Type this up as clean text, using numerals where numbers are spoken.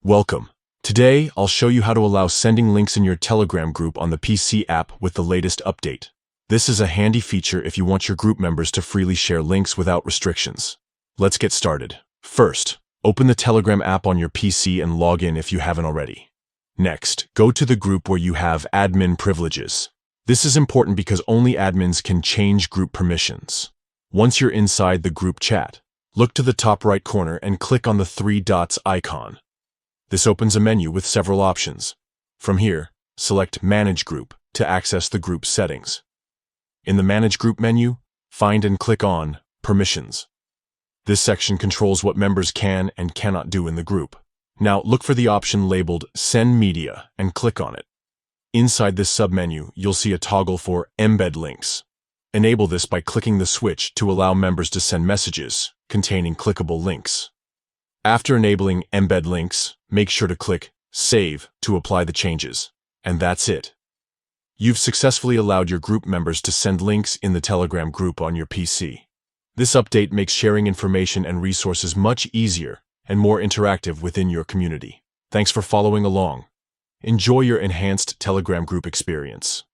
Welcome. Today, I'll show you how to allow sending links in your Telegram group on the PC app with the latest update. This is a handy feature if you want your group members to freely share links without restrictions. Let's get started. First, open the Telegram app on your PC and log in if you haven't already. Next, go to the group where you have admin privileges. This is important because only admins can change group permissions. Once you're inside the group chat, look to the top right corner and click on the three dots icon. This opens a menu with several options. From here, select Manage Group to access the group settings. In the Manage Group menu, find and click on Permissions. This section controls what members can and cannot do in the group. Now look for the option labeled Send Media and click on it. Inside this submenu, you'll see a toggle for Embed links. Enable this by clicking the switch to allow members to send messages containing clickable links. After enabling Embed links, make sure to click Save to apply the changes. And that's it. You've successfully allowed your group members to send links in the Telegram group on your PC. This update makes sharing information and resources much easier and more interactive within your community. Thanks for following along. Enjoy your enhanced Telegram group experience.